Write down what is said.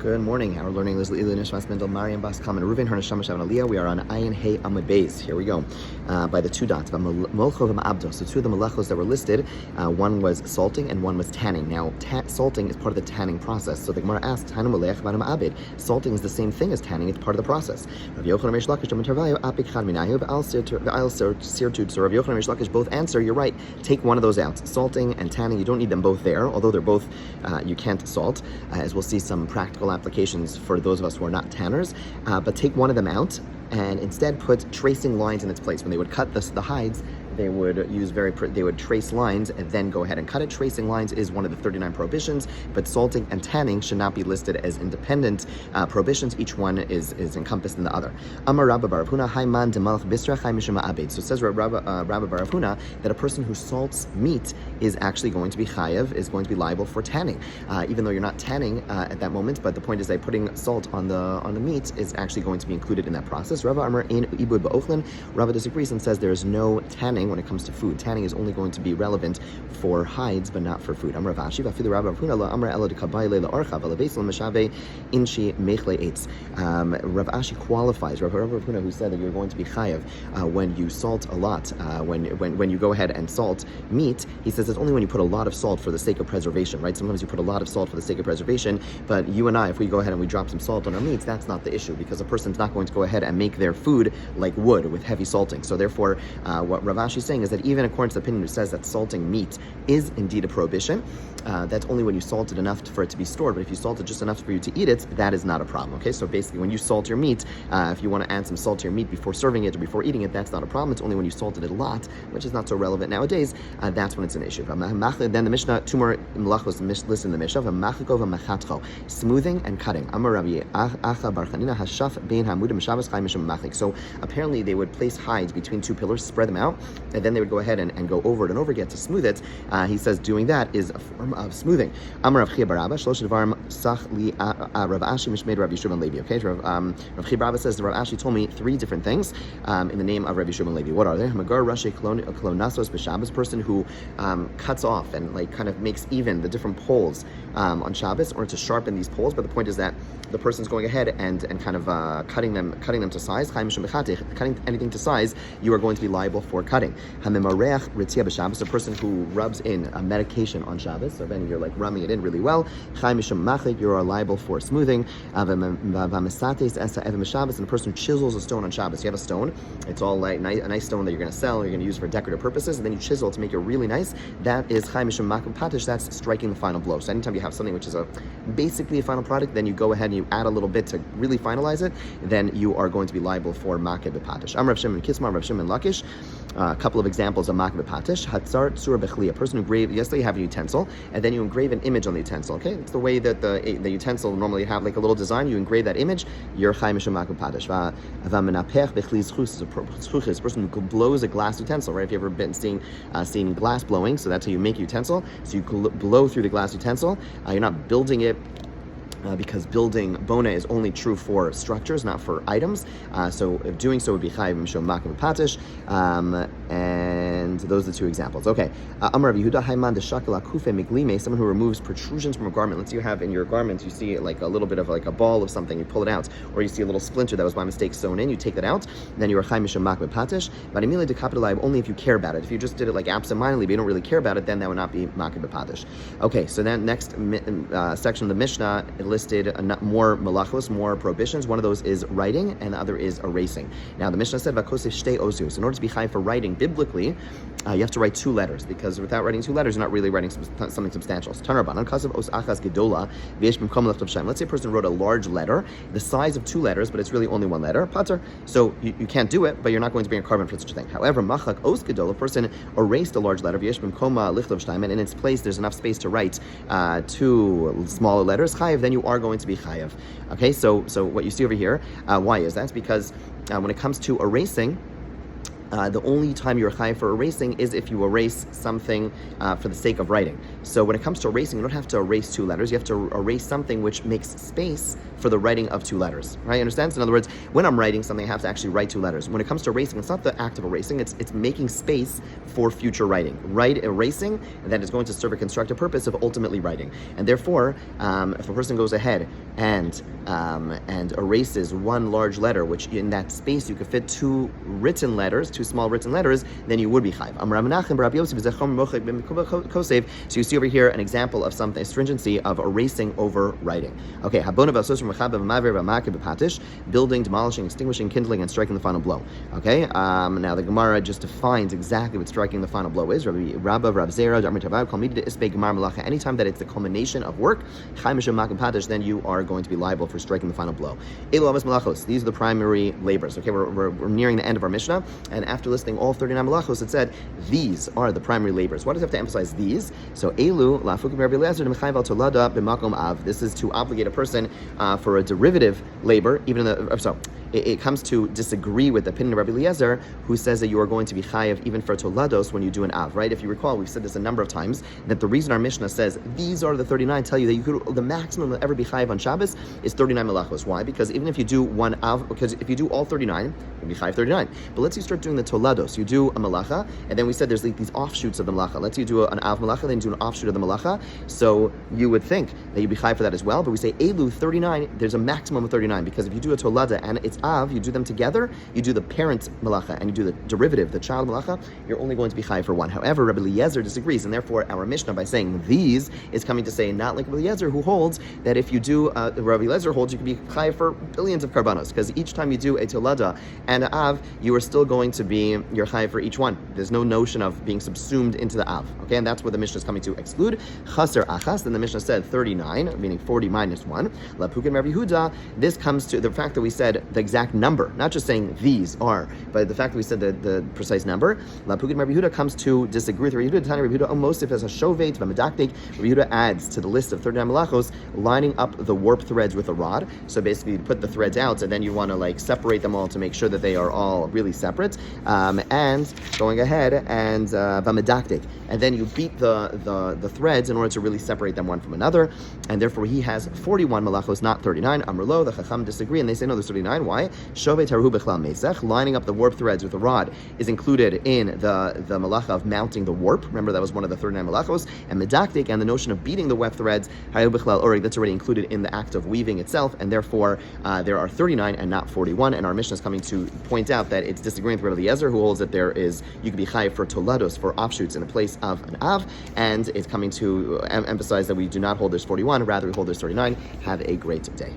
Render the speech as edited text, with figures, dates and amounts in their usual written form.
Good morning. We're learning Liz Leila Nishmas Mendel Mariam Bas Kamen Ruven Harnasham Shavan Aliyah. We are on Ayin Hey Amud Beis. Here we go. By the two dots. Molcho v'ma'abdo. So two of the malachos that were listed, one was salting and one was tanning. Now, salting is part of the tanning process. So the Gemara asks, Tanu melech v'anu ma'abed. Salting is the same thing as tanning. It's part of the process. Rav Yochanan Reish Lakish Domin Apik Chad Minayu V'al Sirtud. So Rav Yochanan Reish Lakish both answer. You're right. Take one of those out. Salting and tanning. You don't need them both there. Although they're both, you can't salt. As we'll see some practical applications for those of us who are not tanners, but take one of them out and instead put tracing lines in its place. When they would cut the hides, they would trace lines and then go ahead and cut it. Tracing lines is one of the 39 prohibitions, but salting and tanning should not be listed as independent prohibitions. Each one is encompassed in the other. Amar Rabba Bar Rav Huna, Hayman de Malach Bisra Chay Mishum Ma'abed. So says Rabba Bar Rav Huna that a person who salts meat is actually going to be chayav, is going to be liable for tanning, even though you're not tanning at that moment. But the point is that putting salt on the meat is actually going to be included in that process. Rabba Amar Ein Ibud Ba'ochlin. Rabba disagrees and says there is no tanning when it comes to food. Tanning is only going to be relevant for hides, but not for food. Amar Rav Ashi, Vafilu Rabba Rav Huna la Amar Elo de Kabayle la Archa v'la Beisel Meshave Inshi Mechle Eitz. Rav Ashi qualifies Rav Huna, who said that you're going to be chayav when you salt a lot. When you go ahead and salt meat, he says it's only when you put a lot of salt for the sake of preservation, right? Sometimes you put a lot of salt for the sake of preservation, but you and I, if we go ahead and we drop some salt on our meats, that's not the issue, because a person's not going to go ahead and make their food like wood with heavy salting. So therefore, what Rav Ashi is saying is that even according to the opinion who says that salting meat is indeed a prohibition, that's only when you salt it enough for it to be stored. But if you salt it just enough for you to eat it, that is not a problem. Okay, so basically, when you salt your meat, if you want to add some salt to your meat before serving it or before eating it, that's not a problem. It's only when you salted it a lot, which is not so relevant nowadays, that's when it's an issue. Then the Mishnah, two more malachos listed in the Mishnah: smoothing and cutting. So apparently they would place hides between two pillars, spread them out, and then they would go ahead and go over it and over again to smooth it. He says doing that is a form of smoothing. Amar Rav Chia bar Abba, Shlosh Dvarim Sach Li Rav Ashi Mishmei Rabbi Shimon Levi. Okay, Rav Chia bar Abba says Rav Ashi told me three different things in the name of Rabbi Shimon Levi. What are they? Hamagar Rashi Klonasos b'Shabbos, person who cuts off and like kind of makes even the different poles on Shabbos, or to sharpen these poles. But the point is that the person's going ahead and kind of cutting them to size. Cutting anything to size, you are going to be liable for cutting. A person who rubs in a medication on Shabbos, so then you're like rubbing it in really well, you are liable for smoothing. And a person who chisels a stone on Shabbos, you have a stone, it's all like a nice stone that you're going to sell, or you're going to use for decorative purposes, and then you chisel it to make it really nice. That is chai mishum makom patish, that's striking the final blow. So anytime you have something which is basically a final product, then you go ahead and you add a little bit to really finalize it, then you are going to be liable for makeh b'patish. Amar Rav Shimon Kisma, Rav Shimon Lakish. A couple of examples of makeh b'patish. Hatzar tzura bechli, a person who yesterday you have a utensil, and then you engrave an image on the utensil. Okay, it's the way that the utensil normally have like a little design. You engrave that image, you're chai mishum makeh b'patish. V'menapech bechli zchus is a person who blows a glass utensil. Right? If you've ever been seeing glass blowing, so that's how you make a utensil. So you blow through the glass utensil. You're not building it. Because building bona is only true for structures, not for items. So doing so would be chayiv mishum makeh b'patish. And those are the two examples. Okay. Amar Rav Yehuda Hayman de Shakal Akufe Miglime, someone who removes protrusions from a garment. Let's say you have in your garment, you see like a little bit of like a ball of something, you pull it out, or you see a little splinter that was by mistake sewn in, you take that out, then you are chayiv mishum makeh b'patish. But immediately to kapitalize only if you care about it. If you just did it like absentmindedly, but you don't really care about it, then that would not be makeh b'patish. Okay, so then next section of the Mishnah listed more malachos, more prohibitions. One of those is writing, and the other is erasing. Now, the Mishnah said, "Vakosef shtei ozus." In order to be chayav for writing biblically, you have to write two letters, because without writing two letters, you're not really writing something substantial. Let's say a person wrote a large letter, the size of two letters, but it's really only one letter, pater. So you can't do it, but you're not going to bring a carbon for such a thing. However, machak os gedola, a person erased a large letter, and in its place there's enough space to write two smaller letters, chayav, then you are going to be chayav. Okay, so what you see over here, why is that? It's because when it comes to erasing, the only time you're chayav for erasing is if you erase something for the sake of writing. So when it comes to erasing, you don't have to erase two letters. You have to erase something which makes space for the writing of two letters, right? Understand? So in other words, when I'm writing something, I have to actually write two letters. When it comes to erasing, it's not the act of erasing, it's making space for future writing. Erasing, that is going to serve a constructive purpose of ultimately writing. And therefore, if a person goes ahead and erases one large letter, which in that space you could fit two small written letters, then you would be chayiv. So you see over here an example of something, stringency of erasing over writing. Okay, building, demolishing, extinguishing, kindling, and striking the final blow. Okay, now the Gemara just defines exactly what striking the final blow is. Anytime that it's the culmination of work, then you are going to be liable for striking the final blow. These are the primary labors. Okay, we're nearing the end of our Mishnah, and after listing all 39 malachos, it said these are the primary labors. Why does it have to emphasize these? So this is to obligate a person for a derivative labor, even though it comes to disagree with the opinion of Rabbi Eliezer, who says that you are going to be chayav even for tolados when you do an av, right? If you recall, we've said this a number of times, that the reason our Mishnah says these are the 39 tell you that the maximum will ever be chayav on Shabbos is 39 malachos. Why? Because even if you do one av, because if you do all 39, you'll be chayav 39. But let's say you start doing the tolados, you do a malacha, and then we said there's like these offshoots of the malacha. Let's say you do an av malacha, then you do an offshoot of the malacha, so you would think that you'd be chayav for that as well, but we say elu 39, there's a maximum of 39, because if you do a tolada and it's av, you do them together, you do the parent malacha and you do the derivative, the child malacha, you're only going to be chayav for one. However, Rabbi Eliezer disagrees, and therefore our Mishnah, by saying these, is coming to say not like Rabbi Eliezer, who holds that if you do, Rabbi Eliezer holds you can be chayav for billions of karbanos, because each time you do a tolada and an av, you are still going to be your chayav for each one. There's no notion of being subsumed into the av. Okay, and that's what the Mishnah is coming to exclude. Chaser achas, then the Mishnah said 39, meaning 40 minus 1. Lapukin Rabbi Yehuda, this comes to the fact that we said the exact number, not just saying these are, but the fact that we said the precise number. Lapukin Rabbi Yehuda comes to disagree with Rabbi Yehuda. Tani Rabbi Yehuda almost as a shovet v'medaktik. Rabbi Yehuda adds to the list of 39 malachos, lining up the warp threads with a rod. So basically, you put the threads out, and then you want to like separate them all to make sure that they are all really separate. And going ahead and v'medaktik, and then you beat the threads in order to really separate them one from another. And therefore, he has 41 malachos, not 39. Amrlo, the Chacham disagree, and they say no, there's 39. Why? Lining up the warp threads with a rod is included in the malacha of mounting the warp. Remember, that was one of the 39 malachos. And medaktik, and the notion of beating the web threads, that's already included in the act of weaving itself, and therefore there are 39 and not 41. And our Mishnah is coming to point out that it's disagreeing with Rabbi Eliezer, who holds that you could be chayav for tolados, for offshoots in the place of an av, and it's coming to emphasize that we do not hold there's 41, rather we hold there's 39. Have a great day.